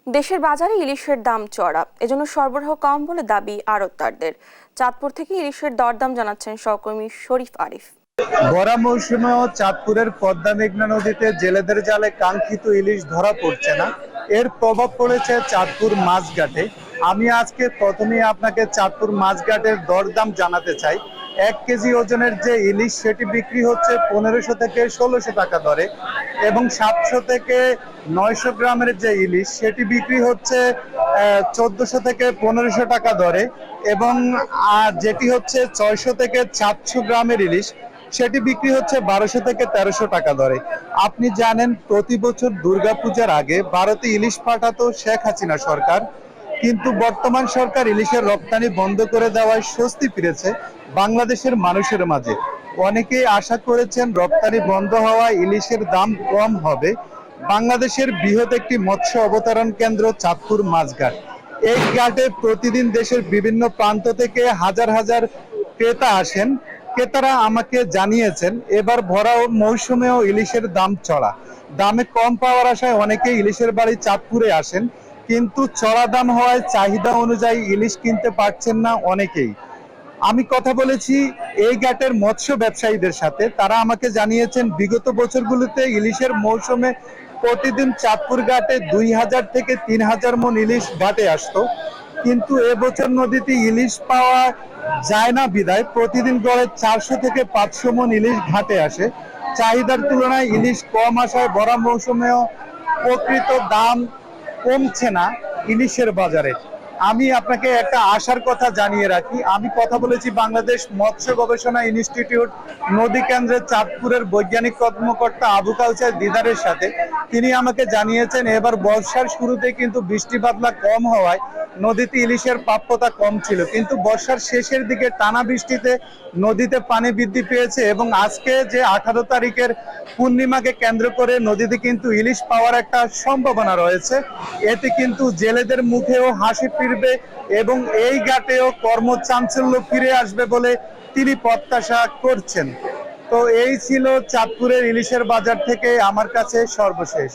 দেশের বাজারে ইলিশের দাম চড়া, এজন্য সরবরাহ কম বলে দাবি আড়তদারদের। চাঁদপুর থেকে ইলিশের দরদাম জানাচ্ছেন সহকর্মী শরীফ আরিফ। ভরা মৌসুমেও চাঁদপুরের পদ্মা মেঘনা নদীতে জেলেদের জালে কাঙ্ক্ষিত ইলিশ ধরা পড়ছে না। এর প্রভাব পড়েছে চাঁদপুর মাছঘাটে। আমি আজকে প্রথমেই আপনাকে চাঁদপুর মাছঘাটের দরদাম জানাতে চাই। 1 কেজি ওজনের যে ইলিশ সেটি বিক্রি হচ্ছে 1500 থেকে 1600 টাকা দরে, এবং 700 থেকে 900 গ্রামের যে ইলিশ সেটি বিক্রি হচ্ছে 1400 থেকে 1500 টাকা দরে, এবং যেটি হচ্ছে 600 থেকে 700 গ্রামের ইলিশ সেটি বিক্রি হচ্ছে 1200 থেকে 1300 টাকা দরে। আপনি জানেন প্রতি বছর দুর্গাপূজার আগে ভারতে ইলিশ পাঠাতো শেখ হাসিনা সরকার, কিন্তু বর্তমান সরকার ইলিশের রপ্তানি বন্ধ করে দেওয়ায় স্বস্তি ফিরেছে বাংলাদেশের মানুষের মাঝে। অনেকেই আশা করেছেন রপ্তানি বন্ধ হওয়ায় ইলিশের দাম কম হবে। বাংলাদেশের বৃহৎ একটি মৎস্য অবতরণ কেন্দ্র চাঁদপুর মাছঘাট। এই ঘাটে প্রতিদিন দেশের বিভিন্ন প্রান্ত থেকে হাজার হাজার ক্রেতা আসেন। ক্রেতারা আমাকে জানিয়েছেন এবার ভরা মৌসুমেও ইলিশের দাম চড়া। দামে কম পাওয়ার আশায় অনেকেই ইলিশের বাড়ি চাঁদপুরে আসেন, কিন্তু চড়া দাম হওয়ায় চাহিদা অনুযায়ী ইলিশ কিনতে পারছেন না অনেকেই। আমি কথা বলেছি এই ঘাটের মৎস্য ব্যবসায়ীদের সাথে। তারা আমাকে জানিয়েছেন বিগত বছরগুলোতে ইলিশের মৌসুমে প্রতিদিন চাঁদপুর ঘাটে 2000 থেকে 3000 মন ইলিশ ঘাটে আসতো, কিন্তু এবছর নদীতে ইলিশ পাওয়া যায় না বিদায় প্রতিদিন গড়ে 400 থেকে 500 মন ইলিশ ঘাটে আসে। চাহিদার তুলনায় ইলিশ কম আসায় ভরা মৌসুমেও প্রকৃত দাম কমছে না ইলিশের বাজারে। আমি আপনাকে একটা আশার কথা জানিয়ে রাখি। আমি কথা বলেছি বাংলাদেশ মৎস্য গবেষণা ইনস্টিটিউট নদী কেন্দ্রের চাঁদপুরের বৈজ্ঞানিক কর্মকর্তা আবু কাউসার দিদারের সাথে। তিনি আমাকে জানিয়েছেন এবার বর্ষার শুরুতে কিন্তু বৃষ্টি বাদলা কম হওয়ায় নদীতে ইলিশের প্রাপ্যতা কম ছিল, কিন্তু বর্ষার শেষের দিকে টানা বৃষ্টিতে নদীতে পানি বৃদ্ধি পেয়েছে, এবং আজকে যে 18 তারিখের পূর্ণিমাকে কেন্দ্র করে নদীতে কিন্তু ইলিশ পাওয়ার একটা সম্ভাবনা রয়েছে। এতে কিন্তু জেলেদের মুখেও হাসি ফিরবে এবং এই ঘাটেও কর্মচাঞ্চল্য ফিরে আসবে বলে তিনি প্রত্যাশা করছেন। তো এই ছিল চাঁদপুরের ইলিশের বাজার থেকে আমার কাছে সর্বশেষ।